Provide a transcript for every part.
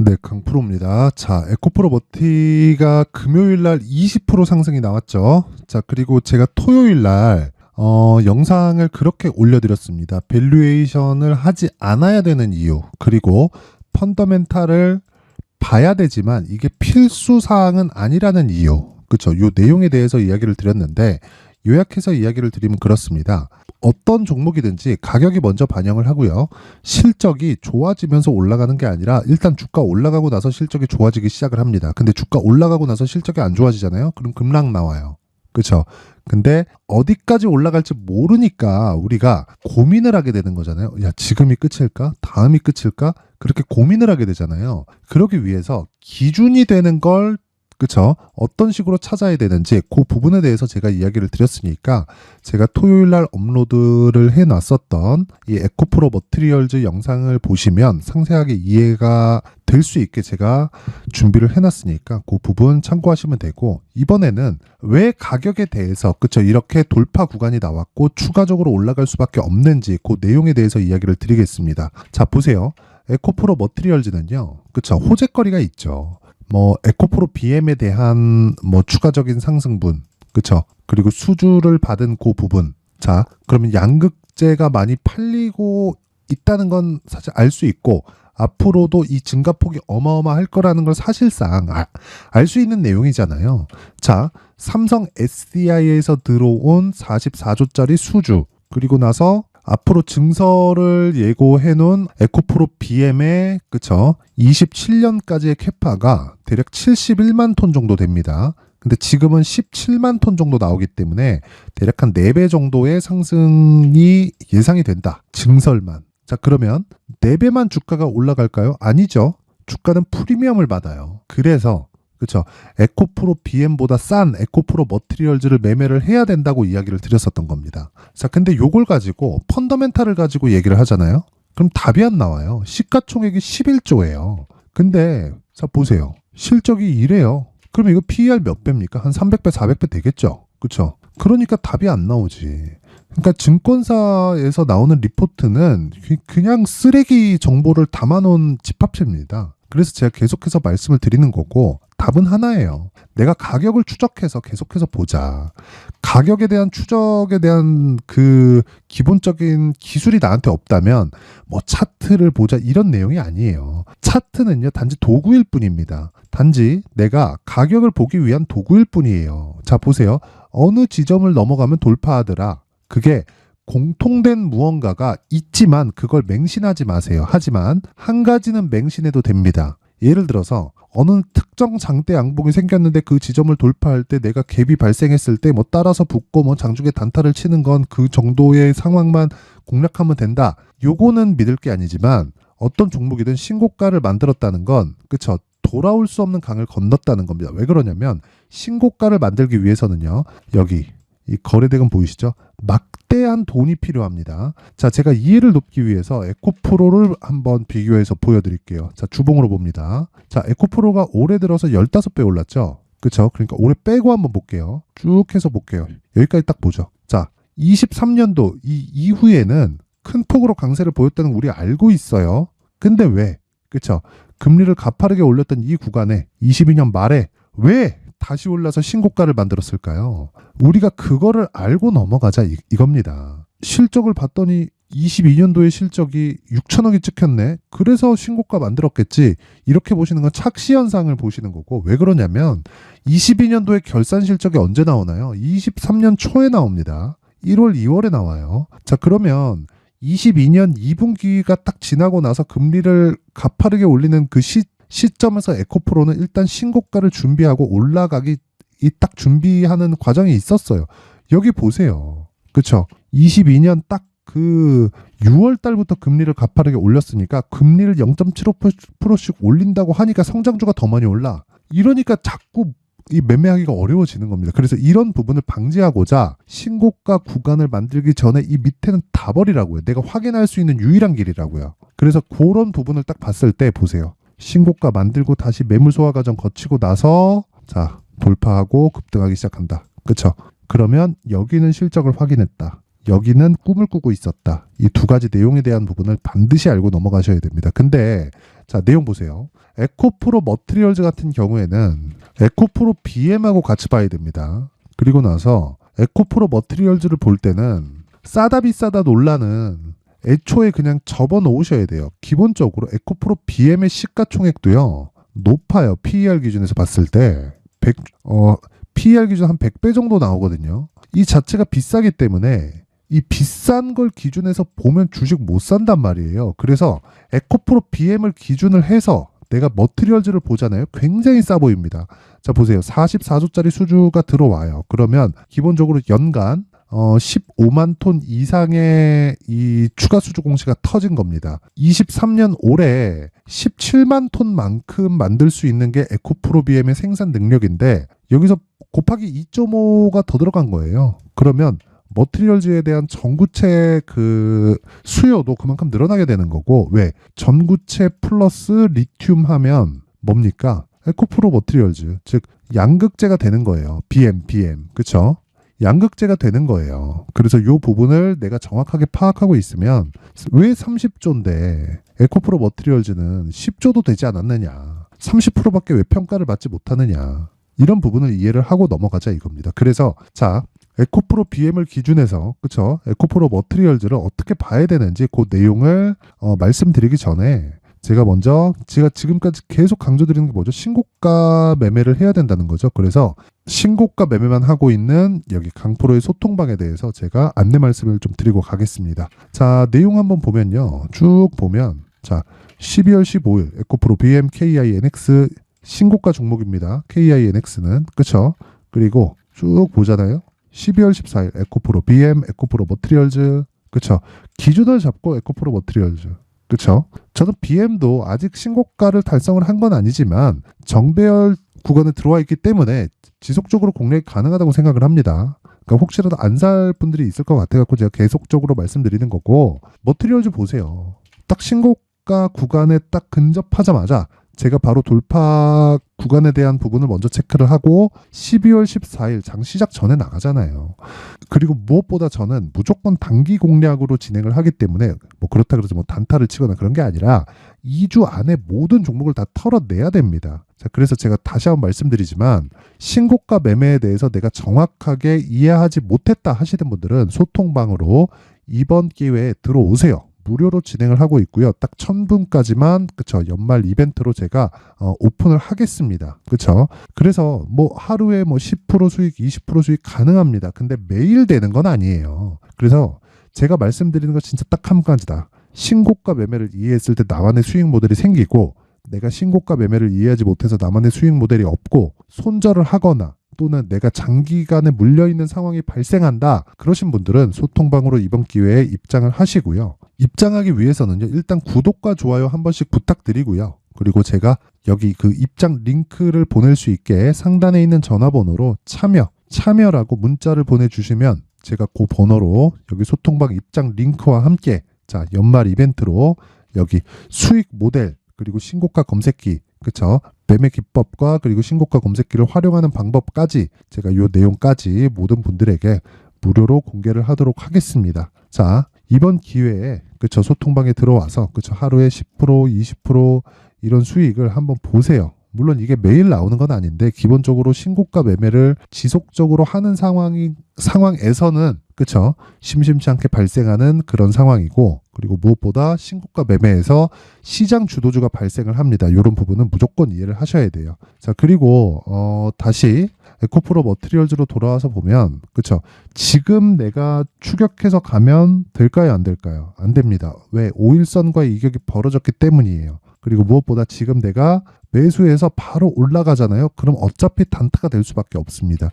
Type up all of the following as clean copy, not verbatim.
네, 강프로입니다. 자, 에코프로 머티가 금요일 날 20% 상승이 나왔죠. 자, 그리고 제가 토요일 날 영상을 그렇게 올려드렸습니다. 밸류에이션을 하지 않아야 되는 이유, 그리고 펀더멘탈을 봐야 되지만 이게 필수 사항은 아니라는 이유. 그쵸? 요 내용에 대해서 이야기를 드렸는데, 요약해서 이야기를 드리면 그렇습니다. 어떤 종목이든지 가격이 먼저 반영을 하고요. 실적이 좋아지면서 올라가는 게 아니라 일단 주가 올라가고 나서 실적이 좋아지기 시작을 합니다. 근데 주가 올라가고 나서 실적이 안 좋아지잖아요. 그럼 급락 나와요. 그렇죠? 근데 어디까지 올라갈지 모르니까 우리가 고민을 하게 되는 거잖아요. 야, 지금이 끝일까? 다음이 끝일까? 그렇게 고민을 하게 되잖아요. 그러기 위해서 기준이 되는 걸, 그쵸? 어떤 식으로 찾아야 되는지 그 부분에 대해서 제가 이야기를 드렸으니까, 제가 토요일 날 업로드를 해놨었던 이 에코프로 머티리얼즈 영상을 보시면 상세하게 이해가 될 수 있게 제가 준비를 해놨으니까 그 부분 참고하시면 되고, 이번에는 왜 가격에 대해서, 그쵸? 이렇게 돌파 구간이 나왔고 추가적으로 올라갈 수밖에 없는지 그 내용에 대해서 이야기를 드리겠습니다. 자, 보세요. 에코프로 머티리얼즈는요, 그쵸? 호재거리가 있죠. 뭐 에코프로 BM에 대한 뭐 추가적인 상승분, 그쵸? 그리고 수주를 받은 그 부분. 자, 그러면 양극재가 많이 팔리고 있다는 건 사실 알 수 있고, 앞으로도 이 증가폭이 어마어마할 거라는 걸 사실상 알 수 있는 내용이잖아요. 자, 삼성 SDI에서 들어온 44조짜리 수주, 그리고 나서 앞으로 증설을 예고해 놓은 에코프로 BM의, 그쵸? 27년까지의 캐파가 대략 71만 톤 정도 됩니다. 근데 지금은 17만 톤 정도 나오기 때문에 대략 한 4배 정도의 상승이 예상이 된다. 증설만. 자, 그러면 4배만 주가가 올라갈까요? 아니죠. 주가는 프리미엄을 받아요. 그래서, 그쵸? 에코프로 BM보다 싼 에코프로 머티리얼즈를 매매를 해야 된다고 이야기를 드렸었던 겁니다. 자, 근데 요걸 가지고 펀더멘탈을 가지고 얘기를 하잖아요. 그럼 답이 안 나와요. 시가총액이 11조예요. 근데 자, 보세요. 실적이 이래요. 그럼 이거 PER 몇 배입니까? 한 300배, 400배 되겠죠? 그쵸? 그러니까 답이 안 나오지. 그러니까 증권사에서 나오는 리포트는 그냥 쓰레기 정보를 담아놓은 집합체입니다. 그래서 제가 계속해서 말씀을 드리는 거고, 답은 하나예요. 내가 가격을 추적해서 계속해서 보자. 가격에 대한 추적에 대한 그 기본적인 기술이 나한테 없다면 뭐 차트를 보자 이런 내용이 아니에요. 차트는요, 단지 도구일 뿐입니다. 단지 내가 가격을 보기 위한 도구일 뿐이에요. 자, 보세요. 어느 지점을 넘어가면 돌파하더라. 그게 공통된 무언가가 있지만 그걸 맹신하지 마세요. 하지만 한 가지는 맹신해도 됩니다. 예를 들어서 어느 특정 장대 양봉이 생겼는데 그 지점을 돌파할 때 내가 갭이 발생했을 때 뭐 따라서 붙고 뭐 장중에 단타를 치는 건 그 정도의 상황만 공략하면 된다. 요거는 믿을 게 아니지만 어떤 종목이든 신고가를 만들었다는 건, 그쵸? 돌아올 수 없는 강을 건넜다는 겁니다. 왜 그러냐면 신고가를 만들기 위해서는요, 여기 이 거래대금 보이시죠? 막대한 돈이 필요합니다. 자, 제가 이해를 돕기 위해서 에코프로를 한번 비교해서 보여드릴게요. 자, 주봉으로 봅니다. 자, 에코프로가 올해 들어서 15배 올랐죠? 그쵸? 그러니까 올해 빼고 한번 볼게요. 쭉 해서 볼게요. 여기까지 딱 보죠. 자, 23년도 이 이후에는 큰 폭으로 강세를 보였다는 거 우리 알고 있어요. 근데 왜? 그쵸? 금리를 가파르게 올렸던 이 구간에 22년 말에 왜 다시 올라서 신고가를 만들었을까요? 우리가 그거를 알고 넘어가자 이겁니다. 실적을 봤더니 22년도의 실적이 6천억이 찍혔네. 그래서 신고가 만들었겠지. 이렇게 보시는 건 착시 현상을 보시는 거고, 왜 그러냐면 22년도의 결산 실적이 언제 나오나요? 23년 초에 나옵니다. 1월, 2월에 나와요. 자, 그러면 22년 2분기가 딱 지나고 나서 금리를 가파르게 올리는 그 시점에서 에코프로는 일단 신고가를 준비하고 올라가기 딱 준비하는 과정이 있었어요. 여기 보세요. 그쵸? 22년 딱 그 6월 달부터 금리를 가파르게 올렸으니까 금리를 0.75%씩 올린다고 하니까 성장주가 더 많이 올라. 이러니까 자꾸 이 매매하기가 어려워지는 겁니다. 그래서 이런 부분을 방지하고자 신고가 구간을 만들기 전에 이 밑에는 다 버리라고요. 내가 확인할 수 있는 유일한 길이라고요. 그래서 그런 부분을 딱 봤을 때 보세요. 신고가 만들고 다시 매물 소화 과정 거치고 나서 자, 돌파하고 급등하기 시작한다. 그쵸? 그러면 여기는 실적을 확인했다. 여기는 꿈을 꾸고 있었다. 이 두 가지 내용에 대한 부분을 반드시 알고 넘어가셔야 됩니다. 근데 자, 내용 보세요. 에코프로 머티리얼즈 같은 경우에는 에코프로 BM하고 같이 봐야 됩니다. 그리고 나서 에코프로 머티리얼즈를 볼 때는 싸다 비싸다 논란은 애초에 그냥 접어 놓으셔야 돼요. 기본적으로 에코프로 BM의 시가총액도요, 높아요. PER 기준에서 봤을 때 PER 기준 한 100배 정도 나오거든요. 이 자체가 비싸기 때문에 이 비싼 걸 기준에서 보면 주식 못 산단 말이에요. 그래서 에코프로 BM을 기준을 해서 내가 머티리얼즈를 보잖아요. 굉장히 싸 보입니다. 자, 보세요. 44조짜리 수주가 들어와요. 그러면 기본적으로 연간 15만 톤 이상의 이 추가 수주 공시가 터진 겁니다. 23년 올해 17만 톤만큼 만들 수 있는 게 에코프로 BM의 생산 능력인데 여기서 곱하기 2.5가 더 들어간 거예요. 그러면 머티리얼즈에 대한 전구체 그 수요도 그만큼 늘어나게 되는 거고, 왜? 전구체 플러스 리튬 하면 뭡니까? 에코프로 머티리얼즈, 즉 양극재가 되는 거예요. BM. 그쵸? 양극재가 되는 거예요. 그래서 이 부분을 내가 정확하게 파악하고 있으면 왜 30조인데 에코프로 머티리얼즈는 10조도 되지 않았느냐, 30%밖에 왜 평가를 받지 못하느냐, 이런 부분을 이해를 하고 넘어가자 이겁니다. 그래서 자, 에코프로 BM을 기준해서, 그쵸? 에코프로 머티리얼즈를 어떻게 봐야 되는지 그 내용을 말씀드리기 전에 제가 지금까지 계속 강조드리는 게 뭐죠? 신고가 매매를 해야 된다는 거죠. 그래서 신고가 매매만 하고 있는 여기 강프로의 소통방에 대해서 제가 안내 말씀을 좀 드리고 가겠습니다. 자, 내용 한번 보면요. 쭉 보면, 자, 12월 15일 에코프로 BM KINX 신고가 종목입니다. KINX는. 그쵸? 그리고 쭉 보잖아요. 12월 14일 에코프로 BM, 에코프로 머티리얼즈. 그쵸? 기준을 잡고 에코프로 머티리얼즈. 그쵸? 저는 BM도 아직 신고가를 달성을 한 건 아니지만 정배열 구간에 들어와 있기 때문에 지속적으로 공략이 가능하다고 생각을 합니다. 그러니까 혹시라도 안 살 분들이 있을 것 같아갖고 제가 계속적으로 말씀드리는 거고, 머티리얼즈 보세요. 딱 신고가 구간에 딱 근접하자마자 제가 바로 돌파 구간에 대한 부분을 먼저 체크를 하고 12월 14일 장 시작 전에 나가잖아요. 그리고 무엇보다 저는 무조건 단기 공략으로 진행을 하기 때문에 뭐 그렇다 그래서 뭐 단타를 치거나 그런 게 아니라 2주 안에 모든 종목을 다 털어내야 됩니다. 자, 그래서 제가 다시 한번 말씀드리지만 신고가 매매에 대해서 내가 정확하게 이해하지 못했다 하시는 분들은 소통방으로 이번 기회에 들어오세요. 무료로 진행을 하고 있고요. 딱 1000분까지만, 그쵸, 연말 이벤트로 제가 오픈을 하겠습니다. 그쵸? 그래서 뭐 하루에 뭐 10% 수익, 20% 수익 가능합니다. 근데 매일 되는 건 아니에요. 그래서 제가 말씀드리는 거 진짜 딱 한 가지다. 신고가 매매를 이해했을 때 나만의 수익 모델이 생기고, 내가 신고가 매매를 이해하지 못해서 나만의 수익 모델이 없고 손절을 하거나 또는 내가 장기간에 물려있는 상황이 발생한다, 그러신 분들은 소통방으로 이번 기회에 입장을 하시고요. 입장하기 위해서는요, 일단 구독과 좋아요 한 번씩 부탁드리고요. 그리고 제가 여기 그 입장 링크를 보낼 수 있게 상단에 있는 전화번호로 참여라고 문자를 보내주시면 제가 그 번호로 여기 소통방 입장 링크와 함께, 자, 연말 이벤트로 여기 수익 모델 그리고 신고가 검색기, 그쵸? 매매 기법과 그리고 신고가 검색기를 활용하는 방법까지 제가 이 내용까지 모든 분들에게 무료로 공개를 하도록 하겠습니다. 자, 이번 기회에, 그쵸, 소통방에 들어와서, 그쵸, 하루에 10%, 20% 이런 수익을 한번 보세요. 물론 이게 매일 나오는 건 아닌데 기본적으로 신고가 매매를 지속적으로 하는 상황에서는, 그쵸, 심심치 않게 발생하는 그런 상황이고, 그리고 무엇보다 신고가 매매에서 시장 주도주가 발생을 합니다. 이런 부분은 무조건 이해를 하셔야 돼요. 자, 그리고 다시 에코프로 머티리얼즈로 돌아와서 보면, 그쵸, 지금 내가 추격해서 가면 될까요, 안 될까요? 안 됩니다. 왜? 5일선과의 이격이 벌어졌기 때문이에요. 그리고 무엇보다 지금 내가 매수해서 바로 올라가잖아요. 그럼 어차피 단타가 될 수밖에 없습니다.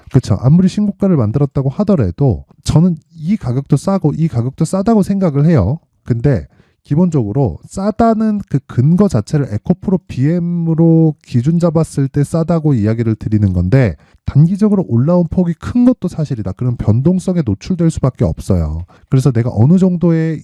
그렇죠. 아무리 신고가를 만들었다고 하더라도 저는 이 가격도 싸고 이 가격도 싸다고 생각을 해요. 근데 기본적으로 싸다는 그 근거 자체를 에코프로 BM으로 기준 잡았을 때 싸다고 이야기를 드리는 건데, 단기적으로 올라온 폭이 큰 것도 사실이다. 그럼 변동성에 노출될 수밖에 없어요. 그래서 내가 어느 정도의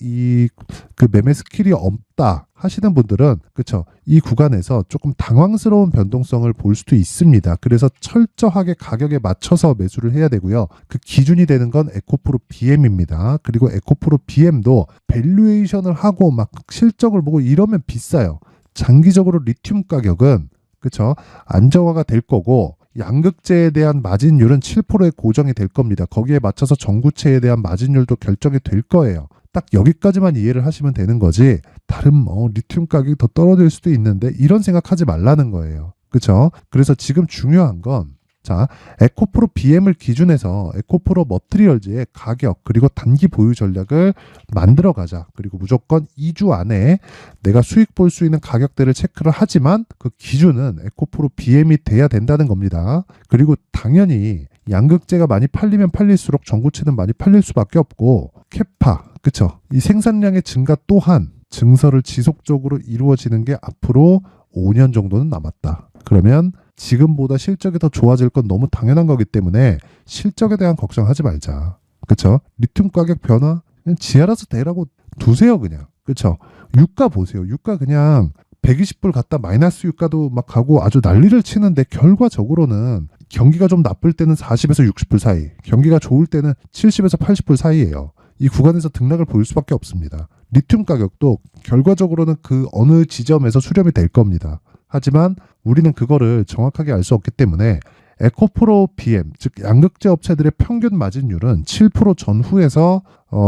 그 매매 스킬이 없다 하시는 분들은 그쵸, 이 구간에서 조금 당황스러운 변동성을 볼 수도 있습니다. 그래서 철저하게 가격에 맞춰서 매수를 해야 되고요. 그 기준이 되는 건 에코프로 BM입니다. 그리고 에코프로 BM도 밸류에이션을 하고 막 실적을 보고 이러면 비싸요. 장기적으로 리튬 가격은 그쵸, 안정화가 될 거고 양극재에 대한 마진율은 7%에 고정이 될 겁니다. 거기에 맞춰서 전구체에 대한 마진율도 결정이 될 거예요. 딱 여기까지만 이해를 하시면 되는 거지, 다른 리튬 가격이 더 떨어질 수도 있는데 이런 생각하지 말라는 거예요. 그렇죠? 그래서 지금 중요한 건 자, 에코프로 BM을 기준해서 에코프로 머트리얼즈의 가격 그리고 단기 보유 전략을 만들어 가자. 그리고 무조건 2주 안에 내가 수익 볼 수 있는 가격대를 체크를 하지만 그 기준은 에코프로 BM이 돼야 된다는 겁니다. 그리고 당연히 양극재가 많이 팔리면 팔릴수록 전구체는 많이 팔릴 수밖에 없고 캐파, 그쵸? 이 생산량의 증가 또한 증설을 지속적으로 이루어지는 게 앞으로 5년 정도는 남았다. 그러면 지금보다 실적이 더 좋아질 건 너무 당연한 거기 때문에 실적에 대한 걱정하지 말자. 그쵸? 리튬 가격 변화 그냥 지 알아서 되라고 두세요 그냥. 그쵸? 유가 보세요. 유가 그냥 120불 갔다 마이너스 유가도 막 가고 아주 난리를 치는데 결과적으로는 경기가 좀 나쁠 때는 40에서 60불 사이, 경기가 좋을 때는 70에서 80불 사이예요. 이 구간에서 등락을 보일 수밖에 없습니다. 리튬 가격도 결과적으로는 그 어느 지점에서 수렴이 될 겁니다. 하지만 우리는 그거를 정확하게 알 수 없기 때문에 에코프로 BM, 즉 양극재 업체들의 평균 마진율은 7% 전후에서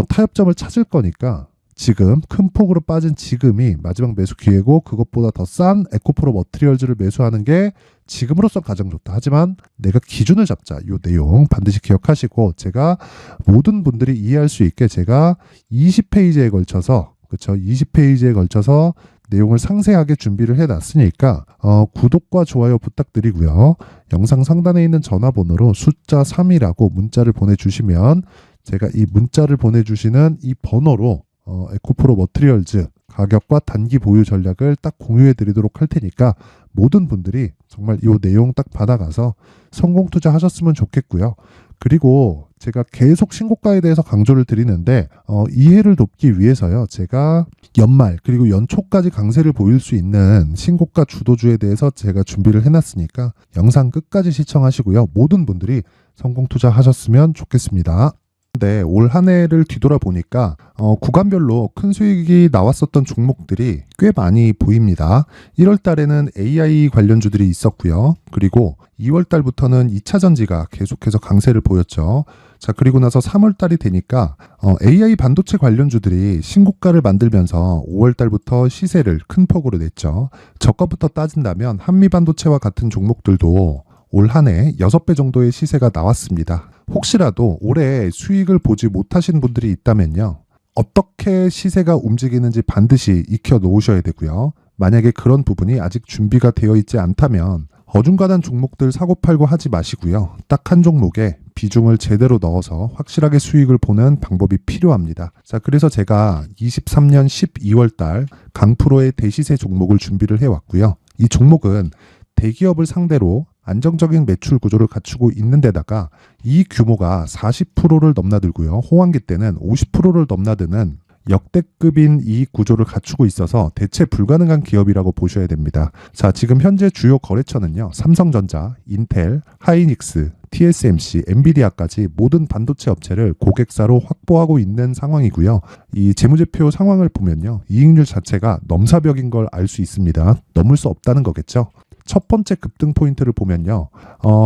타협점을 찾을 거니까 지금 큰 폭으로 빠진 지금이 마지막 매수 기회고, 그것보다 더 싼 에코프로 머트리얼즈를 매수하는 게 지금으로선 가장 좋다. 하지만 내가 기준을 잡자. 이 내용 반드시 기억하시고, 제가 모든 분들이 이해할 수 있게 제가 20페이지에 걸쳐서, 그렇죠? 20페이지에 걸쳐서 내용을 상세하게 준비를 해놨으니까 구독과 좋아요 부탁드리고요. 영상 상단에 있는 전화번호로 숫자 3이라고 문자를 보내주시면 제가 이 문자를 보내주시는 이 번호로 에코프로 머트리얼즈 가격과 단기 보유 전략을 딱 공유해 드리도록 할 테니까 모든 분들이 정말 이 내용 딱 받아가서 성공 투자하셨으면 좋겠고요. 그리고 제가 계속 신고가에 대해서 강조를 드리는데 이해를 돕기 위해서요. 제가 연말 그리고 연초까지 강세를 보일 수 있는 신고가 주도주에 대해서 제가 준비를 해놨으니까 영상 끝까지 시청하시고요. 모든 분들이 성공 투자하셨으면 좋겠습니다. 네, 올 한 해를 뒤돌아보니까 구간별로 큰 수익이 나왔었던 종목들이 꽤 많이 보입니다. 1월 달에는 AI 관련주들이 있었고요. 그리고 2월 달부터는 2차 전지가 계속해서 강세를 보였죠. 자, 그리고 나서 3월 달이 되니까 AI 반도체 관련주들이 신고가를 만들면서 5월 달부터 시세를 큰 폭으로 냈죠. 저가부터 따진다면 한미반도체와 같은 종목들도 올 한 해 6배 정도의 시세가 나왔습니다. 혹시라도 올해 수익을 보지 못하신 분들이 있다면요, 어떻게 시세가 움직이는지 반드시 익혀 놓으셔야 되고요. 만약에 그런 부분이 아직 준비가 되어 있지 않다면 어중간한 종목들 사고팔고 하지 마시고요. 딱 한 종목에 비중을 제대로 넣어서 확실하게 수익을 보는 방법이 필요합니다. 자, 그래서 제가 23년 12월 달 강프로의 대시세 종목을 준비를 해왔고요. 이 종목은 대기업을 상대로 안정적인 매출 구조를 갖추고 있는 데다가 이 규모가 40%를 넘나들고요. 호황기 때는 50%를 넘나드는 역대급인 이익 구조를 갖추고 있어서 대체 불가능한 기업이라고 보셔야 됩니다. 자, 지금 현재 주요 거래처는요, 삼성전자, 인텔, 하이닉스, TSMC, 엔비디아까지 모든 반도체 업체를 고객사로 확보하고 있는 상황이고요. 이 재무제표 상황을 보면요, 이익률 자체가 넘사벽인 걸 알 수 있습니다. 넘을 수 없다는 거겠죠. 첫 번째 급등 포인트를 보면요,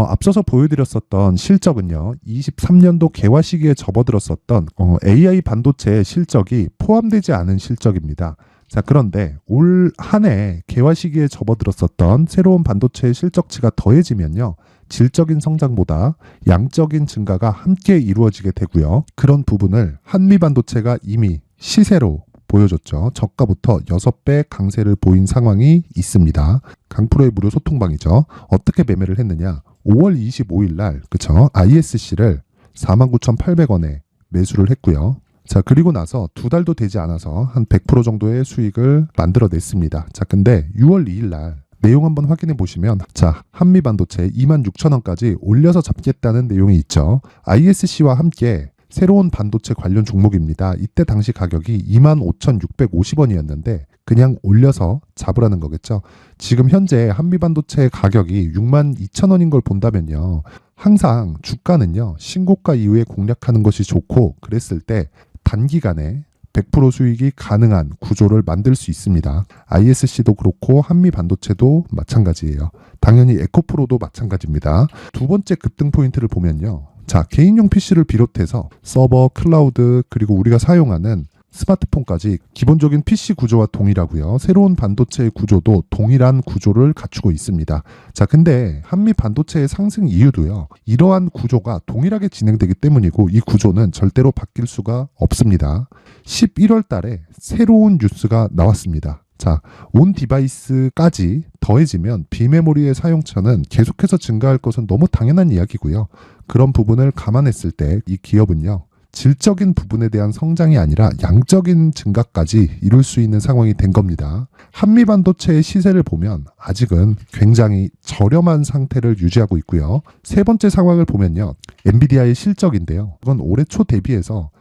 앞서서 보여드렸었던 실적은요, 23년도 개화 시기에 접어들었었던 AI 반도체의 실적이 포함되지 않은 실적입니다. 자, 그런데 올 한 해 개화 시기에 접어들었었던 새로운 반도체의 실적치가 더해지면요, 질적인 성장보다 양적인 증가가 함께 이루어지게 되고요. 그런 부분을 한미반도체가 이미 시세로 보여줬죠. 저가부터 6배 강세를 보인 상황이 있습니다. 강프로의 무료 소통방이죠. 어떻게 매매를 했느냐? 5월 25일 날, 그쵸? ISC를 49,800원에 매수를 했고요. 자, 그리고 나서 2달도 되지 않아서 한 100% 정도의 수익을 만들어냈습니다. 자, 근데 6월 2일 날 내용 한번 확인해 보시면, 자, 한미반도체 26,000원까지 올려서 잡겠다는 내용이 있죠. ISC와 함께 새로운 반도체 관련 종목입니다. 이때 당시 가격이 25,650원이었는데 그냥 올려서 잡으라는 거겠죠. 지금 현재 한미반도체 가격이 62,000원인 걸 본다면요. 항상 주가는요. 신고가 이후에 공략하는 것이 좋고 그랬을 때 단기간에 100% 수익이 가능한 구조를 만들 수 있습니다. ISC도 그렇고 한미반도체도 마찬가지예요. 당연히 에코프로도 마찬가지입니다. 두 번째 급등 포인트를 보면요. 자, 개인용 PC를 비롯해서 서버, 클라우드, 그리고 우리가 사용하는 스마트폰까지 기본적인 PC 구조와 동일하고요. 새로운 반도체의 구조도 동일한 구조를 갖추고 있습니다. 자, 근데 한미 반도체의 상승 이유도요. 이러한 구조가 동일하게 진행되기 때문이고 이 구조는 절대로 바뀔 수가 없습니다. 11월 달에 새로운 뉴스가 나왔습니다. 자, 온 디바이스까지 더해지면 비메모리의 사용처는 계속해서 증가할 것은 너무 당연한 이야기고요. 그런 부분을 감안했을 때 이 기업은요. 질적인 부분에 대한 성장이 아니라 양적인 증가까지 이룰 수 있는 상황이 된 겁니다. 한미반도체의 시세를 보면 아직은 굉장히 저렴한 상태를 유지하고 있고요. 세 번째 상황을 보면요. 엔비디아의 실적인데요. 이건 올해 초 대비해서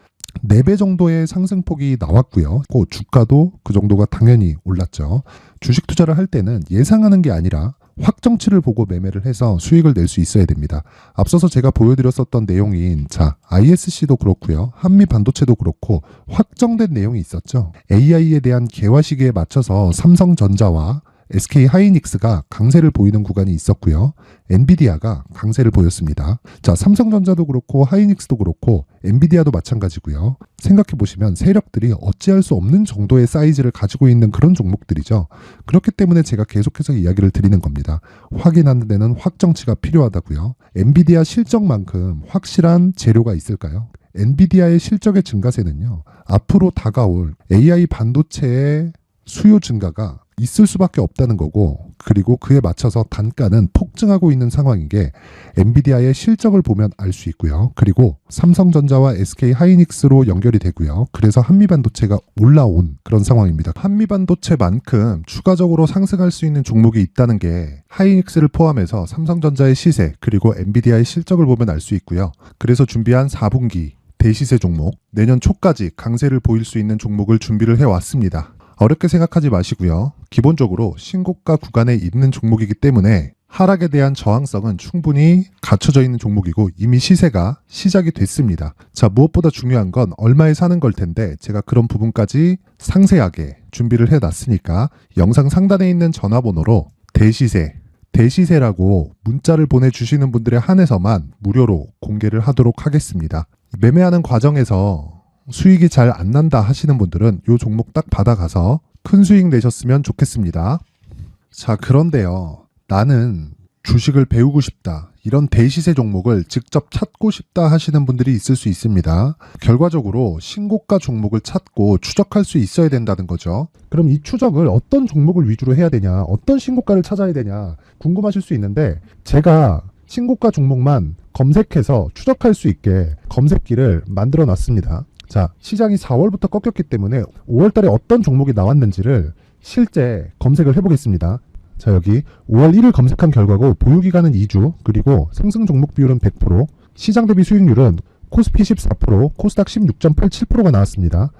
4배 정도의 상승폭이 나왔고요. 그 주가도 그 정도가 당연히 올랐죠. 주식 투자를 할 때는 예상하는 게 아니라 확정치를 보고 매매를 해서 수익을 낼 수 있어야 됩니다. 앞서서 제가 보여드렸었던 내용인 ISC도 그렇고요. 한미 반도체도 그렇고 확정된 내용이 있었죠. AI에 대한 개화 시기에 맞춰서 삼성전자와 SK 하이닉스가 강세를 보이는 구간이 있었고요. 엔비디아가 강세를 보였습니다. 자, 삼성전자도 그렇고 하이닉스도 그렇고 엔비디아도 마찬가지고요. 생각해 보시면 세력들이 어찌할 수 없는 정도의 사이즈를 가지고 있는 그런 종목들이죠. 그렇기 때문에 제가 계속해서 이야기를 드리는 겁니다. 확인하는 데는 확정치가 필요하다고요. 엔비디아 실적만큼 확실한 재료가 있을까요? 엔비디아의 실적의 증가세는요. 앞으로 다가올 AI 반도체의 수요 증가가 있을 수밖에 없다는 거고, 그리고 그에 맞춰서 단가는 폭증하고 있는 상황인 게 엔비디아의 실적을 보면 알 수 있고요. 그리고 삼성전자와 SK 하이닉스로 연결이 되고요. 그래서 한미반도체가 올라온 그런 상황입니다. 한미반도체만큼 추가적으로 상승할 수 있는 종목이 있다는 게 하이닉스를 포함해서 삼성전자의 시세 그리고 엔비디아의 실적을 보면 알 수 있고요. 그래서 준비한 4분기 대시세 종목, 내년 초까지 강세를 보일 수 있는 종목을 준비를 해왔습니다. 어렵게 생각하지 마시고요. 기본적으로 신고가 구간에 있는 종목이기 때문에 하락에 대한 저항성은 충분히 갖춰져 있는 종목이고 이미 시세가 시작이 됐습니다. 자, 무엇보다 중요한 건 얼마에 사는 걸 텐데 제가 그런 부분까지 상세하게 준비를 해놨으니까 영상 상단에 있는 전화번호로 대시세라고 문자를 보내주시는 분들에 한해서만 무료로 공개를 하도록 하겠습니다. 매매하는 과정에서 수익이 잘 안 난다 하시는 분들은 이 종목 딱 받아가서 큰 수익 내셨으면 좋겠습니다. 자, 그런데요. 나는 주식을 배우고 싶다. 이런 대시세 종목을 직접 찾고 싶다 하시는 분들이 있을 수 있습니다. 결과적으로 신고가 종목을 찾고 추적할 수 있어야 된다는 거죠. 그럼 이 추적을 어떤 종목을 위주로 해야 되냐, 어떤 신고가를 찾아야 되냐 궁금하실 수 있는데 제가 신고가 종목만 검색해서 추적할 수 있게 검색기를 만들어 놨습니다. 자, 시장이 4월부터 꺾였기 때문에 5월 달에 어떤 종목이 나왔는지를 실제 검색을 해보겠습니다. 자, 여기 5월 1일 검색한 결과고 보유기간은 2주, 그리고 상승 종목 비율은 100%, 시장 대비 수익률은 코스피 14%, 코스닥 16.87%가 나왔습니다.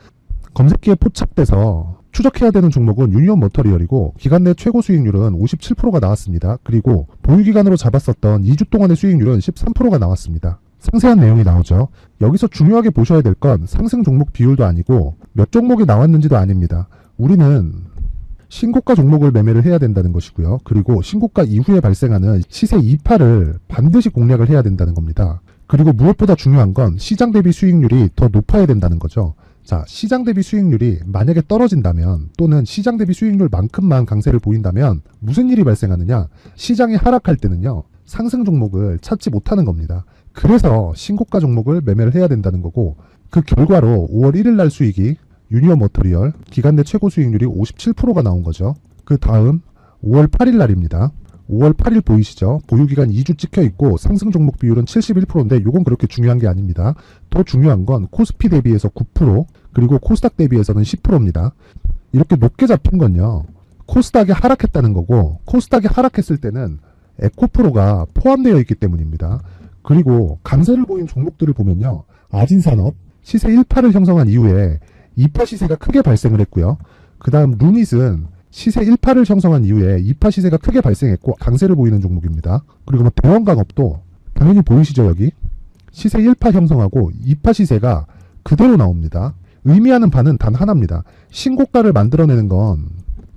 검색기에 포착돼서 추적해야 되는 종목은 유니온 머터리얼이고 기간 내 최고 수익률은 57%가 나왔습니다. 그리고 보유기간으로 잡았었던 2주 동안의 수익률은 13%가 나왔습니다. 상세한 내용이 나오죠. 여기서 중요하게 보셔야 될 건 상승 종목 비율도 아니고 몇 종목이 나왔는지도 아닙니다. 우리는 신고가 종목을 매매를 해야 된다는 것이고요. 그리고 신고가 이후에 발생하는 시세 이파를 반드시 공략을 해야 된다는 겁니다. 그리고 무엇보다 중요한 건 시장 대비 수익률이 더 높아야 된다는 거죠. 자, 시장 대비 수익률이 만약에 떨어진다면 또는 시장 대비 수익률만큼만 강세를 보인다면 무슨 일이 발생하느냐? 시장이 하락할 때는요. 상승 종목을 찾지 못하는 겁니다. 그래서 신고가 종목을 매매를 해야 된다는 거고 그 결과로 5월 1일 날 수익이 유니온 머터리얼 기간 내 최고 수익률이 57%가 나온 거죠. 그 다음 5월 8일 날입니다. 5월 8일 보이시죠? 보유기간 2주 찍혀 있고 상승 종목 비율은 71%인데 이건 그렇게 중요한 게 아닙니다. 더 중요한 건 코스피 대비해서 9% 그리고 코스닥 대비해서는 10%입니다. 이렇게 높게 잡힌 건요. 코스닥이 하락했다는 거고 코스닥이 하락했을 때는 에코프로가 포함되어 있기 때문입니다. 그리고 강세를 보인 종목들을 보면요. 아진산업 시세 1파를 형성한 이후에 2파 시세가 크게 발생을 했고요. 그 다음 루닛은 시세 1파를 형성한 이후에 2파 시세가 크게 발생했고 강세를 보이는 종목입니다. 그리고 뭐 대원강업도 당연히 보이시죠 여기? 시세 1파 형성하고 2파 시세가 그대로 나옵니다. 의미하는 바는 단 하나입니다. 신고가를 만들어내는 건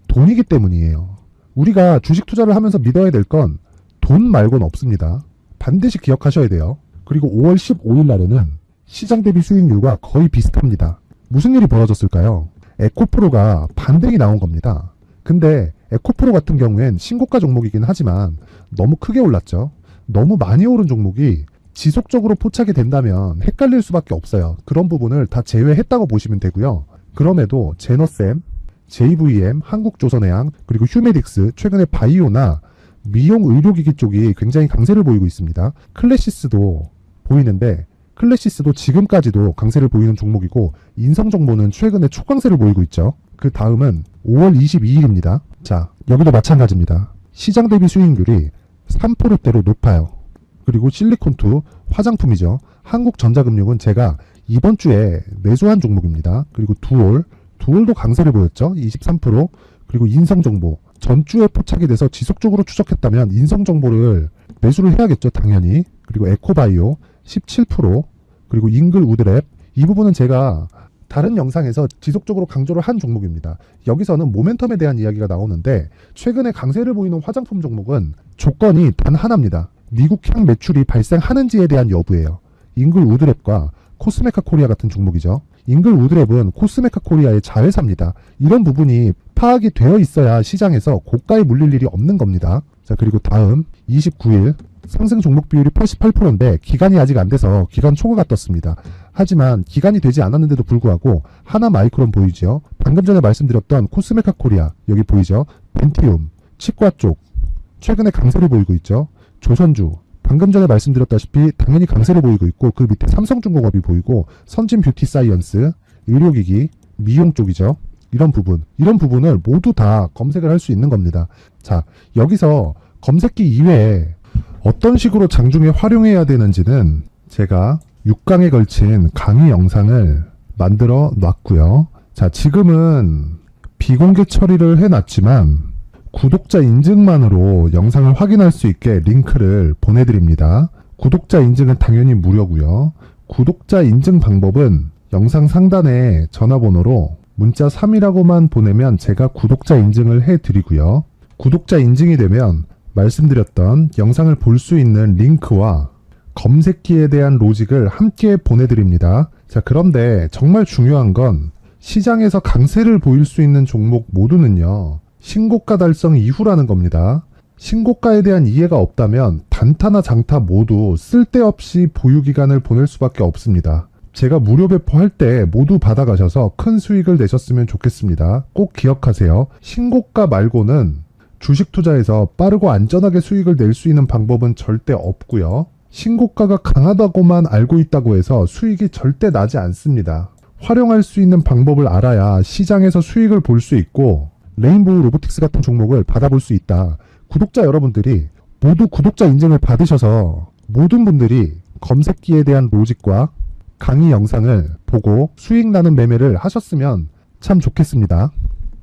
돈이기 때문이에요. 우리가 주식 투자를 하면서 믿어야 될 건 돈 말고는 없습니다. 반드시 기억하셔야 돼요. 그리고 5월 15일 날에는 시장 대비 수익률과 거의 비슷합니다. 무슨 일이 벌어졌을까요? 에코프로가 반등이 나온 겁니다. 근데 에코프로 같은 경우엔 신고가 종목이긴 하지만 너무 크게 올랐죠. 너무 많이 오른 종목이 지속적으로 포착이 된다면 헷갈릴 수밖에 없어요. 그런 부분을 다 제외했다고 보시면 되고요. 그럼에도 제너셈, JVM, 한국조선해양, 그리고 휴메딕스, 최근에 바이오나 미용 의료기기 쪽이 굉장히 강세를 보이고 있습니다. 클래시스도 보이는데 클래시스도 지금까지도 강세를 보이는 종목이고 인성정보는 최근에 초강세를 보이고 있죠. 그 다음은 5월 22일입니다. 자, 여기도 마찬가지입니다. 시장 대비 수익률이 3%대로 높아요. 그리고 실리콘2 화장품이죠. 한국전자금융은 제가 이번 주에 매수한 종목입니다. 그리고 두올도 강세를 보였죠. 23%. 그리고 인성정보 전주에 포착이 돼서 지속적으로 추적했다면 인성정보를 매수를 해야겠죠. 당연히. 그리고 에코바이오 17%. 그리고 잉글 우드랩 이 부분은 제가 다른 영상에서 지속적으로 강조를 한 종목입니다. 여기서는 모멘텀에 대한 이야기가 나오는데 최근에 강세를 보이는 화장품 종목은 조건이 단 하나입니다. 미국 향 매출이 발생하는지에 대한 여부예요. 잉글 우드랩과 코스메카 코리아 같은 종목이죠. 잉글 우드랩은 코스메카 코리아의 자회사입니다. 이런 부분이 파악이 되어 있어야 시장에서 고가에 물릴 일이 없는 겁니다. 자, 그리고 다음 29일 상승 종목 비율이 88%인데 기간이 아직 안 돼서 기간 초과가 떴습니다. 하지만 기간이 되지 않았는데도 불구하고 하나 마이크론 보이죠. 방금 전에 말씀드렸던 코스메카 코리아 여기 보이죠. 벤티움, 치과 쪽 최근에 강세를 보이고 있죠. 조선주 방금 전에 말씀드렸다시피 당연히 강세를 보이고 있고 그 밑에 삼성중공업이 보이고 선진 뷰티 사이언스, 의료기기, 미용 쪽이죠. 이런 부분을 모두 다 검색을 할 수 있는 겁니다. 자, 여기서 검색기 이외에 어떤 식으로 장중에 활용해야 되는지는 제가 6강에 걸친 강의 영상을 만들어 놨고요. 자, 지금은 비공개 처리를 해놨지만 구독자 인증만으로 영상을 확인할 수 있게 링크를 보내드립니다. 구독자 인증은 당연히 무료고요. 구독자 인증 방법은 영상 상단에 전화번호로 문자 3이라고만 보내면 제가 구독자 인증을 해드리고요. 구독자 인증이 되면 말씀드렸던 영상을 볼 수 있는 링크와 검색기에 대한 로직을 함께 보내드립니다. 자, 그런데 정말 중요한 건 시장에서 강세를 보일 수 있는 종목 모두는요. 신고가 달성 이후라는 겁니다. 신고가에 대한 이해가 없다면 단타나 장타 모두 쓸데없이 보유기간을 보낼 수밖에 없습니다. 제가 무료 배포할 때 모두 받아가셔서 큰 수익을 내셨으면 좋겠습니다. 꼭 기억하세요. 신고가 말고는 주식 투자에서 빠르고 안전하게 수익을 낼 수 있는 방법은 절대 없고요. 신고가가 강하다고만 알고 있다고 해서 수익이 절대 나지 않습니다. 활용할 수 있는 방법을 알아야 시장에서 수익을 볼 수 있고 레인보우 로보틱스 같은 종목을 받아볼 수 있다. 구독자 여러분들이 모두 구독자 인증을 받으셔서 모든 분들이 검색기에 대한 로직과 강의 영상을 보고 수익 나는 매매를 하셨으면 참 좋겠습니다.